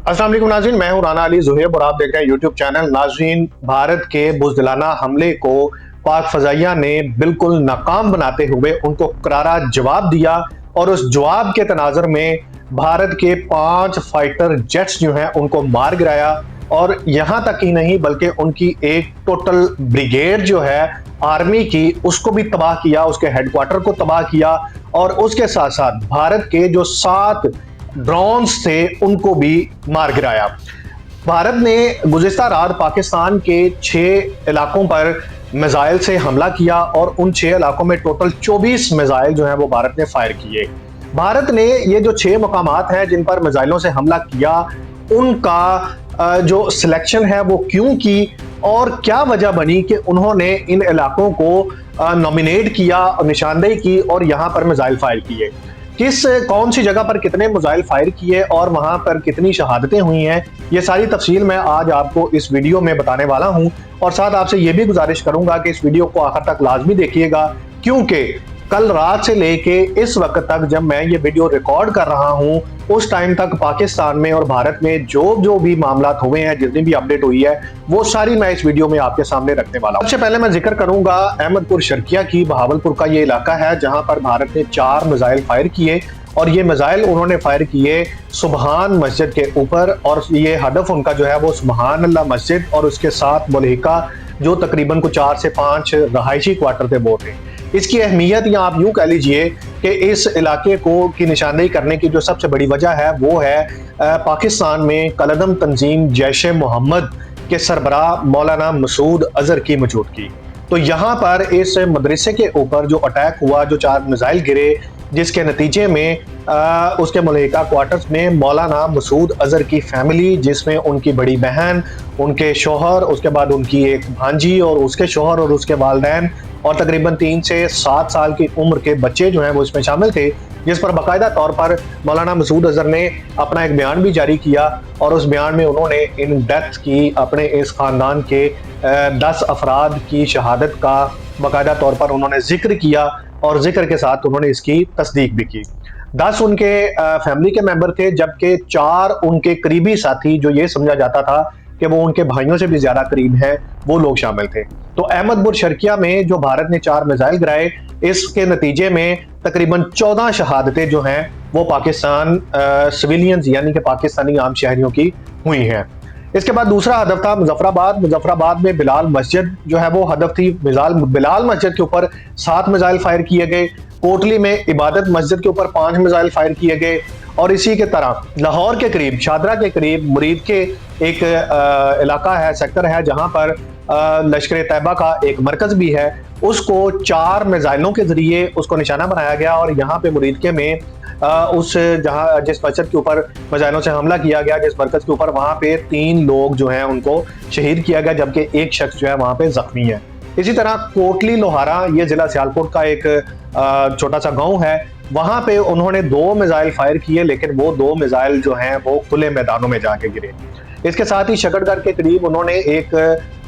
अस्सलाम वालेकुम नाज़रीन, मैं हूं राना अली ज़ुहैब और आप देख रहे हैं यूट्यूब चैनल। नाज़रीन, भारत के बुज़दिलाना हमले को पाक फ़ज़ाइया ने बिल्कुल नाकाम बनाते हुए उनको करारा जवाब दिया और उस जवाब के तनाज़ुर में भारत के 5 फाइटर जेट्स जो हैं उनको मार गिराया। और यहाँ तक ही नहीं बल्कि उनकी एक टोटल ब्रिगेड जो है आर्मी की उसको भी तबाह किया, उसके हेडक्वार्टर को तबाह किया और उसके साथ साथ भारत के जो 7 ड्रोन्स थे उनको भी मार गिराया। भारत ने गुज़िश्ता रात पाकिस्तान के 6 इलाकों पर मिसाइल से हमला किया और उन 6 इलाकों में टोटल 24 मिसाइल जो है वो भारत ने फायर किए। भारत ने ये जो 6 मकामात हैं जिन पर मिसाइलों से हमला किया उनका जो सिलेक्शन है वो क्यों की और क्या वजह बनी कि उन्होंने इन इलाकों को नॉमिनेट किया और निशानदेही की और यहाँ पर मिसाइल फायर किए, कौन सी जगह पर कितने मिसाइल फायर किए और वहां पर कितनी शहादतें हुई हैं, ये सारी तफसील मैं आज आपको इस वीडियो में बताने वाला हूं। और साथ आपसे ये भी गुजारिश करूंगा कि इस वीडियो को आखिर तक लाजमी देखिएगा, क्योंकि कल रात से लेके इस वक्त तक जब मैं ये वीडियो रिकॉर्ड कर रहा हूं उस टाइम तक पाकिस्तान में और भारत में जो भी मामला हुए हैं, जितनी भी अपडेट हुई है, वो सारी मैं इस वीडियो में आपके सामने रखने वाला हूं। सबसे पहले मैं जिक्र करूंगा अहमदपुर शर्किया की। बहावलपुर का ये इलाका है जहां पर भारत ने 4 मिसाइल फायर किए और ये मिसाइल उन्होंने फायर किए सुबहान मस्जिद के ऊपर और ये हदफ उनका जो है वो सुबहान अल्लाह मस्जिद और उसके साथ मुल्हिका जो तकरीबन को 4 से 5 रहायशी क्वार्टर थे वो थे। इसकी अहमियत या आप यूं कह लीजिए कि इस इलाके को की निशानदेही करने की जो सबसे बड़ी वजह है वो है पाकिस्तान में कलदम तंजीम जैश-ए मोहम्मद के सरबराह मौलाना मसूद अजहर की मौजूदगी। तो यहाँ पर इस मदरसे के ऊपर जो अटैक हुआ, जो 4 मिसाइल गिरे, जिसके नतीजे में उसके मुल्हिका क्वार्टर्स में मौलाना मसूद अजहर की फैमिली, जिसमें उनकी बड़ी बहन, उनके शोहर, उसके बाद उनकी एक भांजी और उसके शोहर और उसके वालिदैन और तकरीबन 3 से 7 साल की उम्र के बच्चे जो हैं वो इसमें शामिल थे, जिस पर बाकायदा तौर पर मौलाना मसूद अजहर ने अपना एक बयान भी जारी किया और उस बयान में उन्होंने इन डेथ की अपने इस खानदान के 10 अफराद की शहादत का बाकायदा तौर पर उन्होंने जिक्र किया और जिक्र के साथ उन्होंने इसकी तस्दीक भी की। 10 उनके फैमिली के मेंबर थे, जबकि 4 उनके करीबी साथी जो ये समझा जाता था कि वो उनके भाइयों से भी ज्यादा करीब हैं, वो लोग शामिल थे। तो अहमदपुर शर्किया में जो भारत ने 4 मिसाइल गिराए, इसके नतीजे में तकरीबन 14 शहादतें जो हैं वो पाकिस्तान सिविलियंस यानी कि पाकिस्तानी आम शहरियों की हुई हैं। इसके बाद दूसरा हदफ था मुजफ्फराबाद में बिलाल मस्जिद जो है वो हदफ थी। बिलाल मस्जिद के ऊपर 7 मिसाइल फायर किए गए। कोटली में इबादत मस्जिद के ऊपर 5 मिसाइल फायर किए गए और इसी के तरह लाहौर के करीब, शादरा के करीब मुरीद के एक इलाका है, सेक्टर है, जहां पर लश्कर तैयबा का एक मरकज भी है, उसको 4 मिसाइलों के जरिए उसको निशाना बनाया गया और यहाँ पे मुरीद के में जिस मस्जिद के ऊपर मिसाइलों से हमला किया गया, जिस मरकज के ऊपर, वहां पे 3 लोग जो हैं उनको शहीद किया गया, जबकि एक शख्स जो है वहां पे जख्मी है। इसी तरह कोटली लोहारा, ये जिला सियालकोट का एक छोटा सा गांव है, वहां पे उन्होंने 2 मिसाइल फायर किए, लेकिन वो 2 मिसाइल जो हैं वो खुले मैदानों में जाके गिरे। इसके साथ ही शकरगढ़ के करीब उन्होंने एक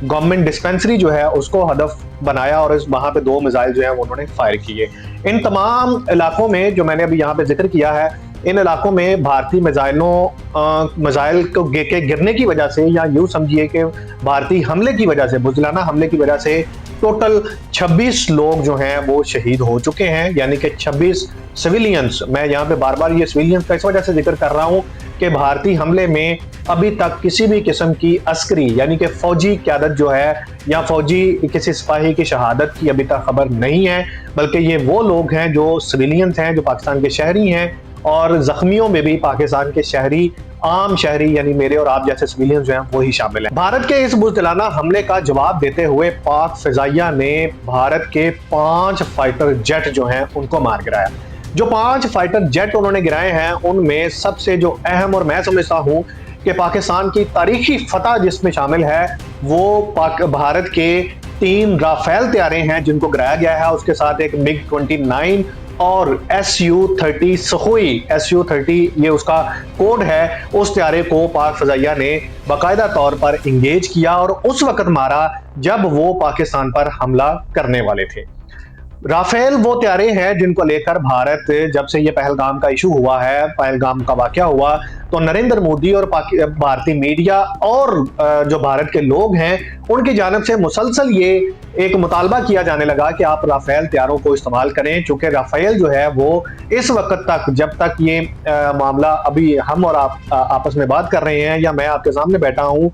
गवर्नमेंट डिस्पेंसरी जो है उसको हदफ बनाया और वहां पे 2 मिसाइल जो है उन्होंने फायर किए। इन तमाम इलाकों में जो मैंने अभी यहाँ पे जिक्र किया है, इन इलाकों में भारतीय मिसाइल के गिरने की वजह से या यूं समझिए कि भारतीय हमले की वजह से, बुज़दिलाना हमले की वजह से टोटल 26 लोग जो हैं वो शहीद हो चुके हैं, यानी कि 26 सिविलियंस। मैं यहाँ पे बार बार ये सिविलियंस का इस वजह से जिक्र कर रहा हूँ कि भारतीय हमले में अभी तक किसी भी किस्म की अस्करी यानी कि फौजी क़यादत जो है या फौजी किसी सिपाही की शहादत की अभी तक खबर नहीं है, बल्कि ये वो लोग हैं जो सिविलियंस हैं, जो पाकिस्तान के शहरी हैं और जख्मियों में भी पाकिस्तान के शहरी, आम शहरी यानी मेरे और आप जैसे सिविलियंस जो हैं वो ही शामिल हैं। भारत के इस बुज़दिलाना हमले का जवाब देते हुए पाक फ़ज़ाइया ने भारत के 5 फाइटर जेट जो हैं उनको मार गिराया। जो 5 फाइटर जेट उन्होंने गिराए हैं उनमें सबसे जो अहम और मैं समझता हूं कि पाकिस्तान की तारीखी फतह जिसमें शामिल है वो भारत के 3 राफेल तैयारे हैं जिनको गिराया गया है, उसके साथ एक MiG-29 और Su-30 सखोई, Su-30 ये उसका कोड है। उस तैयारे को पाक फ़ज़ाइया ने बाकायदा तौर पर इंगेज किया और उस वक्त मारा जब वो पाकिस्तान पर हमला करने वाले थे। राफेल वो तैयारे हैं जिनको लेकर भारत, जब से ये पहलगाम का इशू हुआ है, पहलगाम का वाकया हुआ, तो नरेंद्र मोदी और भारतीय मीडिया और जो भारत के लोग हैं उनकी जानब से मुसलसल ये एक मुतालबा किया जाने लगा कि आप राफेल तैयारों को इस्तेमाल करें, चूंकि राफेल जो है वो इस वक्त तक, जब तक ये मामला अभी हम और आप आपस में बात कर रहे हैं या मैं आपके सामने बैठा हूं,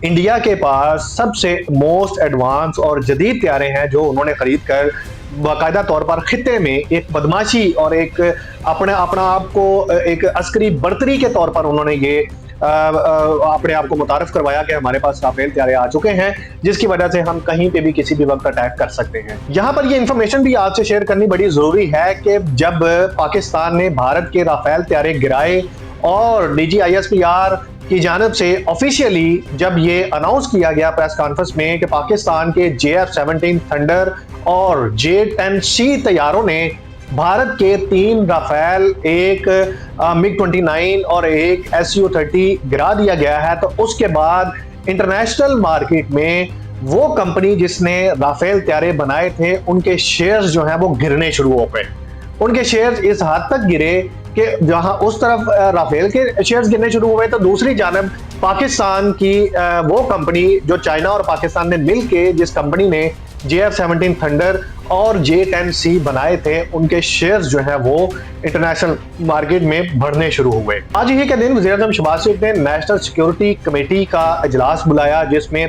इंडिया के पास सबसे मोस्ट एडवांस और जदीद तैयारे हैं जो उन्होंने खरीद कर बाकायदा तौर पर खिते में एक बदमाशी और एक अपना आप को एक अस्करी बर्तरी के तौर पर उन्होंने ये अपने आप को मुतारफ करवाया कि हमारे पास राफेल तैयारे आ चुके हैं, जिसकी वजह से हम कहीं पे भी किसी भी वक्त अटैक कर सकते हैं। यहाँ पर ये इंफॉर्मेशन भी आपसे शेयर करनी बड़ी जरूरी है कि जब पाकिस्तान ने भारत के राफेल तैयारे गिराए और DGISPR की जानब से ऑफिशियली जब ये अनाउंस किया गया प्रेस कॉन्फ्रेंस में कि पाकिस्तान के JF-17 थंडर और J-10C तैयारों ने भारत के 3 राफेल, एक MiG-29 और एक Su-30 गिरा दिया गया है, तो उसके बाद इंटरनेशनल मार्केट में वो कंपनी जिसने राफेल तैयारे बनाए थे उनके शेयर्स जो हैं वो गिरने शुरू हो गए। उनके शेयर्स इस हद तक गिरे कि जहां उस तरफ राफेल के शेयर्स गिरने शुरू हुए तो दूसरी जानब पाकिस्तान की वो कंपनी जो चाइना और पाकिस्तान ने मिलके जिस कंपनी ने JF-17 थंडर और J-10C बनाए थे उनके शेयर्स जो हैं वो इंटरनेशनल मार्केट में बढ़ने शुरू हुए। आज ही के दिन वज़ीर-ए-आज़म शहबाज शरीफ ने नेशनल सिक्योरिटी कमेटी का इजलास बुलाया, जिसमें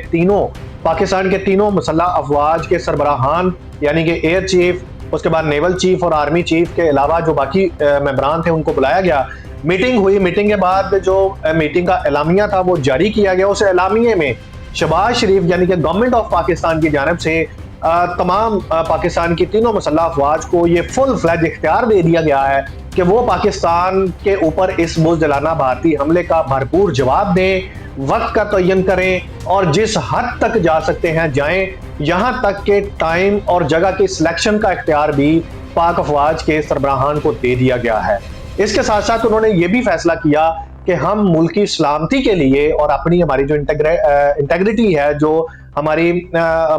पाकिस्तान के तीनों मुसल्लह अफवाज के सरबराहान यानी कि एयर चीफ, उसके बाद नेवल चीफ और आर्मी चीफ के अलावा जो बाकी मेंबरान थे उनको बुलाया गया। मीटिंग हुई, मीटिंग के बाद जो मीटिंग का एलामिया था वो जारी किया गया। उस एलामिये में शहबाज शरीफ यानी कि गवर्नमेंट ऑफ पाकिस्तान की जानब से तमाम पाकिस्तान की तीनों मुसल्लह अफवाज को ये फुल फ्लैज इख्तियार दे दिया गया है कि वो पाकिस्तान के ऊपर इस बुज़दिलाना भारतीय हमले का भरपूर जवाब दें, वक्त का तयन करें और जिस हद तक जा सकते हैं जाएं, यहां तक के टाइम और जगह की सिलेक्शन का इख्तियार भी पाक अफवाज के सरबराहान को दे दिया गया है। इसके साथ साथ उन्होंने ये भी फैसला किया कि हम मुल्क की सलामती के लिए और अपनी हमारी जो इंटेग्रिटी है, जो हमारी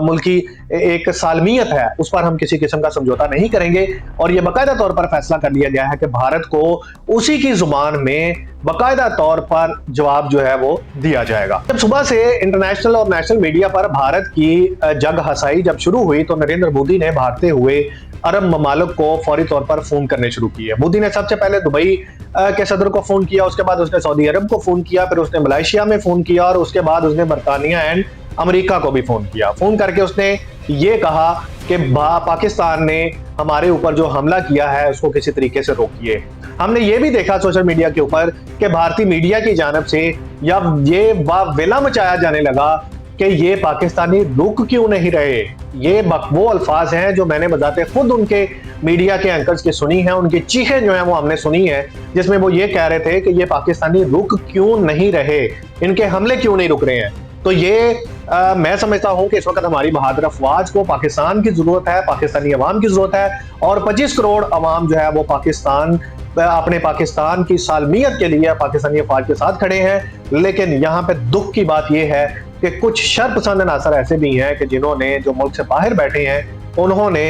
मुल्क की एक सालमियत है, उस पर हम किसी किस्म का समझौता नहीं करेंगे। और ये बाकायदा तौर पर फैसला कर लिया गया है कि भारत को उसी की जुबान में बाकायदा तौर पर जवाब जो है वो दिया जाएगा। जब सुबह से इंटरनेशनल और नेशनल मीडिया पर भारत की जग हसाई जब शुरू हुई तो नरेंद्र मोदी ने भागते हुए अरब ममालिक को फौरी तौर पर फोन करने शुरू किए। मोदी ने सबसे पहले दुबई के सदर को फोन किया, उसके बाद उसने सऊदी अरब को फोन किया, फिर उसने मलेशिया में फोन किया और उसके बाद उसने बरतानिया एंड अमेरिका को भी फोन किया। फोन करके उसने ये कहा कि पाकिस्तान ने हमारे ऊपर जो हमला किया है उसको किसी तरीके से रोकिए। हमने ये भी देखा सोशल मीडिया के ऊपर कि भारतीय मीडिया की जानब से या ये वावेला मचाया जाने लगा कि ये पाकिस्तानी रुक क्यों नहीं रहे। ये वो अल्फाज हैं जो मैंने बजाते खुद उनके मीडिया के एंकर्स की सुनी है, उनकी चीखें जो हैं वो हमने सुनी है, जिसमें वो ये कह रहे थे कि ये पाकिस्तानी रुक क्यों नहीं रहे, इनके हमले क्यों नहीं रुक रहे हैं। तो ये मैं समझता हूं कि इस वक्त हमारी बहादुर अफवाज को पाकिस्तान की जरूरत है, पाकिस्तानी अवाम की जरूरत है और 25 करोड़ अवाम जो है वो अपने पाकिस्तान की सालमियत के लिए पाकिस्तानी अफवाज के साथ खड़े हैं। लेकिन यहाँ पे दुख की बात यह है कि कुछ शरपसंद अनासर ऐसे भी हैं कि जिन्होंने जो मुल्क से बाहर बैठे हैं उन्होंने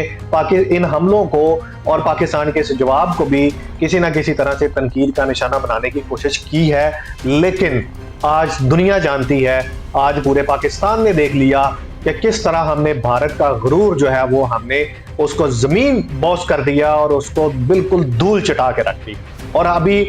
इन हमलों को और पाकिस्तान के इस जवाब को भी किसी ना किसी तरह से तनकीद का निशाना बनाने की कोशिश की है। लेकिन आज दुनिया जानती है, आज पूरे पाकिस्तान ने देख लिया कि किस तरह हमने भारत का गुरूर जो है वो हमने उसको जमीन बोस कर दिया और उसको बिल्कुल धूल चटा के रख दी। और अभी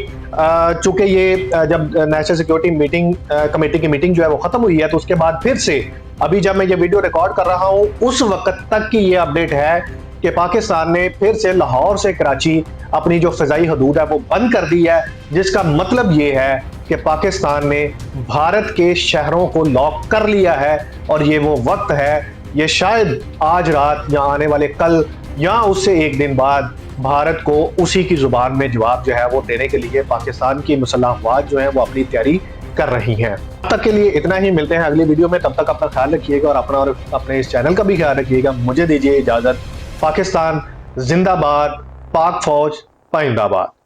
चूंकि ये जब नेशनल सिक्योरिटी कमेटी की मीटिंग जो है वो खत्म हुई है तो उसके बाद फिर से अभी जब मैं ये वीडियो रिकॉर्ड कर रहा हूं उस वक्त तक की ये अपडेट है कि पाकिस्तान ने फिर से लाहौर से कराची अपनी जो फिजाई हदूद है वो बंद कर दी है, जिसका मतलब ये है कि पाकिस्तान ने भारत के शहरों को लॉक कर लिया है। और ये वो वक्त है, ये शायद आज रात या आने वाले कल या उससे एक दिन बाद भारत को उसी की जुबान में जवाब जो है वो देने के लिए पाकिस्तान की मुसल्लह अफवाज जो है वो अपनी तैयारी कर रही हैं। अब तक के लिए इतना ही, मिलते हैं अगली वीडियो में। तब तक अपना ख्याल रखिएगा और अपना और अपने इस चैनल का भी ख्याल रखिएगा। मुझे दीजिए इजाजत। पाकिस्तान जिंदाबाद, पाक फौज पाइंदाबाद।